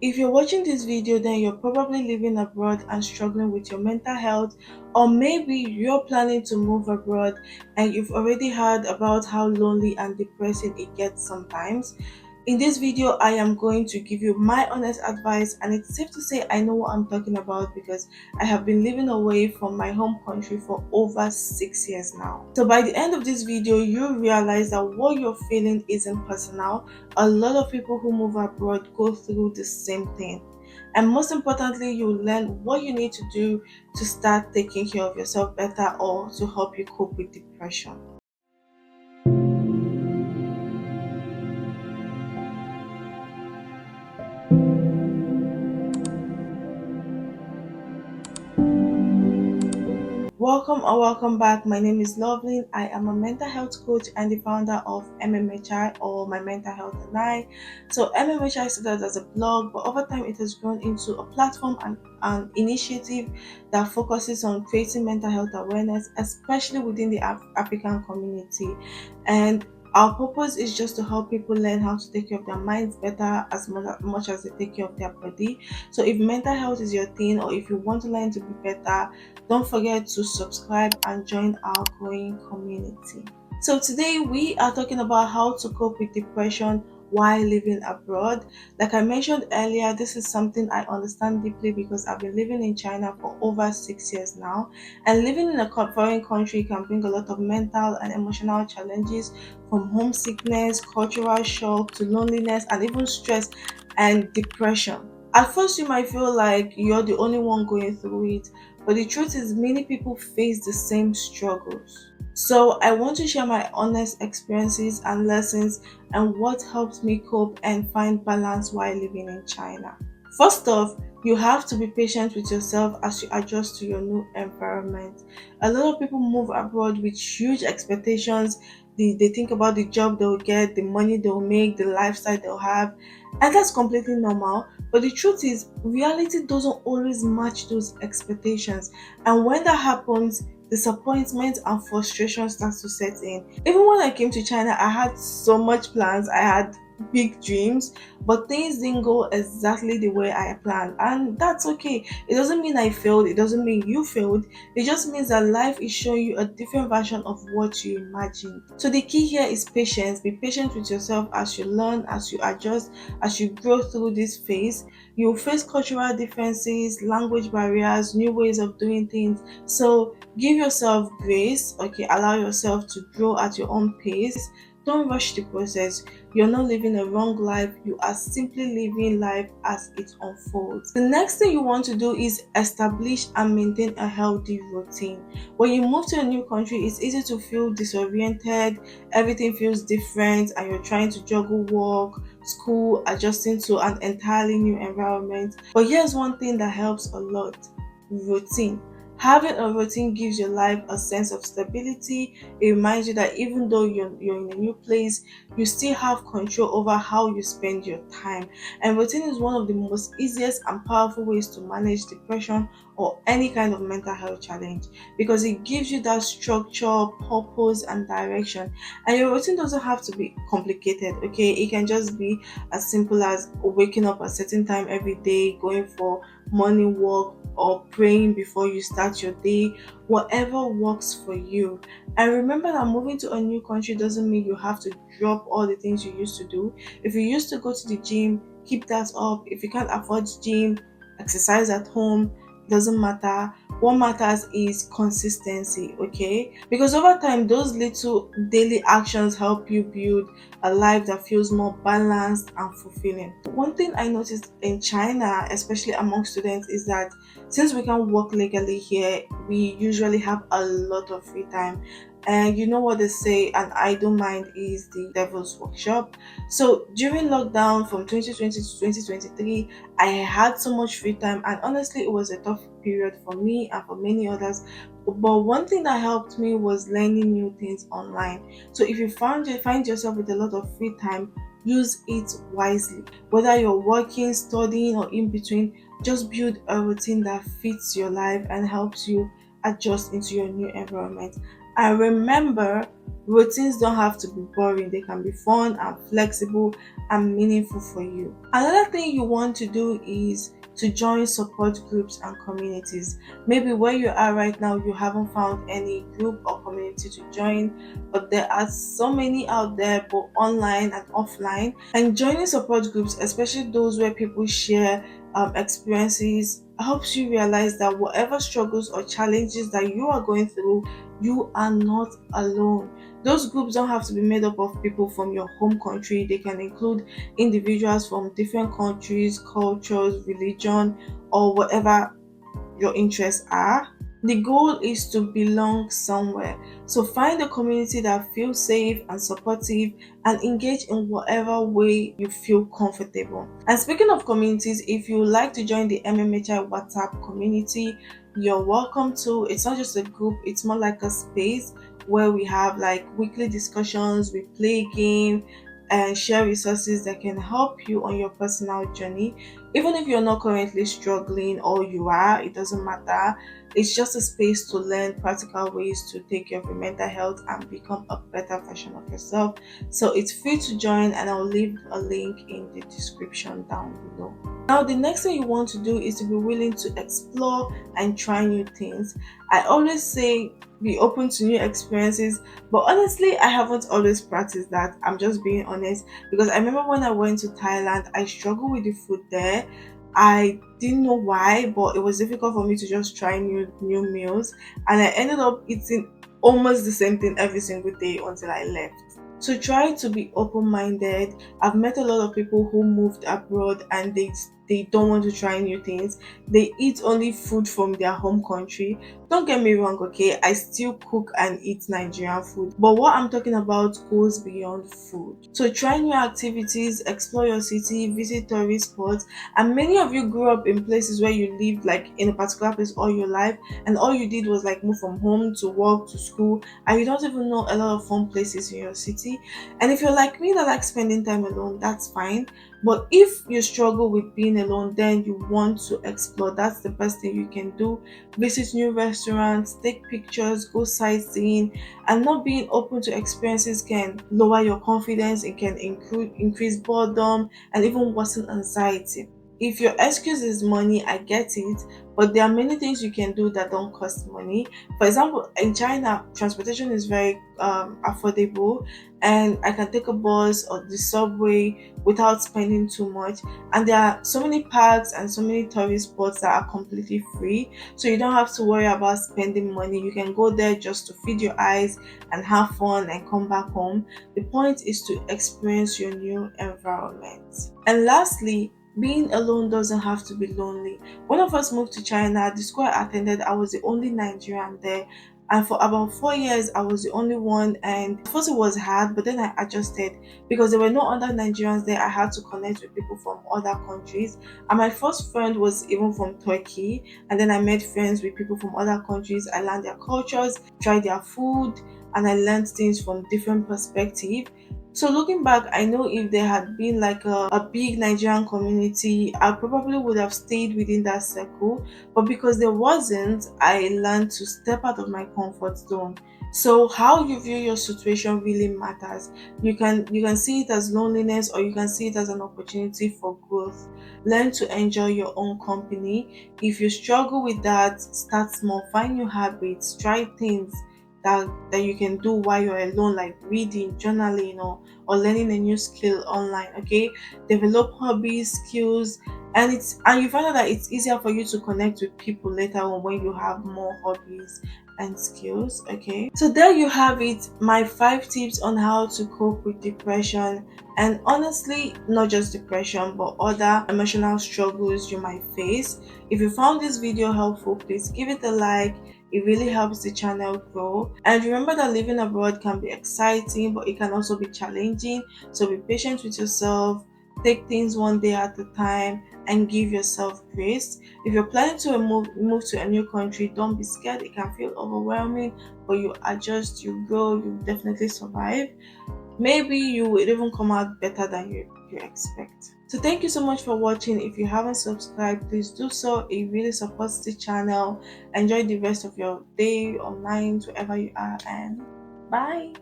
If you're watching this video, then you're probably living abroad and struggling with your mental health, or maybe you're planning to move abroad and you've already heard about how lonely and depressing it gets sometimes. In this video, I am going to give you my honest advice, and it's safe to say I know what I'm talking about because I have been living away from my home country for over 6 years now. So, by the end of this video, you realize that what you're feeling isn't personal. A lot of people who move abroad go through the same thing. And most importantly, you learn what you need to do to start taking care of yourself better or to help you cope with depression. Welcome or welcome back. My name is Loveline. I am a mental health coach and the founder of MMHI, or My Mental Health and I. So MMHI started as a blog, but over time it has grown into a platform and an initiative that focuses on creating mental health awareness, especially within the African community. And our purpose is just to help people learn how to take care of their minds better as much as they take care of their body. So if mental health is your thing, or if you want to learn to be better, don't forget to subscribe and join our growing community. So today we are talking about how to cope with depression while living abroad. Like I mentioned earlier, this is something I understand deeply because I've been living in China for over 6 years now. And living in a foreign country can bring a lot of mental and emotional challenges, from homesickness, cultural shock, to loneliness, and even stress and depression. At first, you might feel like you're the only one going through it, but the truth is, many people face the same struggles. So, I want to share my honest experiences and lessons and what helps me cope and find balance while living in China. First off, you have to be patient with yourself as you adjust to your new environment. A lot of people move abroad with huge expectations. They think about the job they'll get, the money they'll make, the lifestyle they'll have, and that's completely normal. But the truth is, reality doesn't always match those expectations. And when that happens, disappointment and frustration starts to set in. Even when I came to China, I had so much plans. I had big dreams, but things didn't go exactly the way I planned. And that's okay. It doesn't mean I failed. It doesn't mean you failed. It just means that life is showing you a different version of what you imagined. So the key here is patience. Be patient with yourself as you learn, as you adjust, as you grow through this phase. You'll face cultural differences, language barriers, new ways of doing things. So give yourself grace, okay? Allow yourself to grow at your own pace. Don't rush the process. You're not living a wrong life, you are simply living life as it unfolds. The next thing you want to do is establish and maintain a healthy routine. When you move to a new country, it's easy to feel disoriented, everything feels different, and you're trying to juggle work, school, adjusting to an entirely new environment. But here's one thing that helps a lot: routine. Having a routine gives your life a sense of stability. It reminds you that even though you're in a new place, you still have control over how you spend your time. And routine is one of the most easiest and powerful ways to manage depression or any kind of mental health challenge, because it gives you that structure, purpose, and direction. And your routine doesn't have to be complicated, okay? It can just be as simple as waking up at a certain time every day, going for morning walk, or praying before you start your day. Whatever works for you. And remember that moving to a new country doesn't mean you have to drop all the things you used to do. If you used to go to the gym, keep that up. If you can't afford gym, exercise at home. Doesn't matter. What matters is consistency, okay? Because over time, those little daily actions help you build a life that feels more balanced and fulfilling. One thing I noticed in China, especially among students, is that since we can work legally here, we usually have a lot of free time. And you know what they say, an idle mind is the devil's workshop. So during lockdown from 2020 to 2023, I had so much free time, and honestly, it was a tough period for me and for many others. But one thing that helped me was learning new things online. So if find yourself with a lot of free time, use it wisely. Whether you're working, studying, or in between, just build a routine that fits your life and helps you adjust into your new environment. And remember, routines don't have to be boring, they can be fun and flexible and meaningful for you. Another thing you want to do is to join support groups and communities. Maybe where you are right now, you haven't found any group or community to join, but there are so many out there, both online and offline. And joining support groups, especially those where people share experiences, helps you realize that whatever struggles or challenges that you are going through, you are not alone. Those groups don't have to be made up of people from your home country. They can include individuals from different countries, cultures, religion, or whatever your interests are. The goal is to belong somewhere. So find a community that feels safe and supportive and engage in whatever way you feel comfortable. And speaking of communities, if you would like to join the MMHI WhatsApp community, you're welcome to. It's not just a group, it's more like a space where we have like weekly discussions, we play game and share resources that can help you on your personal journey. Even if you're not currently struggling or you are, it doesn't matter. It's just a space to learn practical ways to take care of your mental health and become a better version of yourself. So it's free to join, and I'll leave a link in the description down below. Now, the next thing you want to do is to be willing to explore and try new things. I always say be open to new experiences, but honestly, I haven't always practiced that. I'm just being honest, because I remember when I went to Thailand, I struggled with the food there. I didn't know why, but it was difficult for me to just try new meals, and I ended up eating almost the same thing every single day until I left. So try to be open-minded. I've met a lot of people who moved abroad and they don't want to try new things. They eat only food from their home country. Don't get me wrong, okay? I still cook and eat Nigerian food, but what I'm talking about goes beyond food. So try new activities, explore your city, visit tourist spots. And many of you grew up in places where you lived like in a particular place all your life, and all you did was like move from home to work to school, and you don't even know a lot of fun places in your city. And if you're like me that like spending time alone, that's fine. But if you struggle with being alone, then you want to explore. That's the best thing you can do. Visit new restaurants, take pictures, go sightseeing, and not being open to experiences can lower your confidence. It can increase boredom and even worsen anxiety. If your excuse is money, I get it, but there are many things you can do that don't cost money. For example, in China, transportation is very affordable, and I can take a bus or the subway without spending too much. And there are so many parks and so many tourist spots that are completely free, so you don't have to worry about spending money. You can go there just to feed your eyes and have fun and come back home. The point is to experience your new environment. And lastly, being alone doesn't have to be lonely. When I first moved to China, the school I attended, I was the only Nigerian there. And for about 4 years, I was the only one. And at first, it was hard, but then I adjusted because there were no other Nigerians there. I had to connect with people from other countries. And my first friend was even from Turkey. And then I made friends with people from other countries. I learned their cultures, tried their food, and I learned things from different perspectives. So looking back, I know if there had been like a big Nigerian community, I probably would have stayed within that circle. But because there wasn't, I learned to step out of my comfort zone. So how you view your situation really matters. You can see it as loneliness, or you can see it as an opportunity for growth. Learn to enjoy your own company. If you struggle with that, start small, find new habits, try things that you can do while you're alone, like reading, journaling, or learning a new skill online. Okay, develop hobbies, skills, and you find out that it's easier for you to connect with people later on when you have more hobbies and skills. Okay, so there you have it, my 5 tips on how to cope with depression, and honestly, not just depression but other emotional struggles you might face. If you found this video helpful, please give it a like. It really helps the channel grow. And remember that living abroad can be exciting, but it can also be challenging. So be patient with yourself, take things one day at a time, and give yourself grace. If you're planning to move to a new country, don't be scared. It can feel overwhelming, but you adjust, you grow, you definitely survive. Maybe you will even come out better than you expect. So thank you so much for watching. If you haven't subscribed, please do so. It really supports the channel. Enjoy the rest of your day or night, wherever you are, and bye.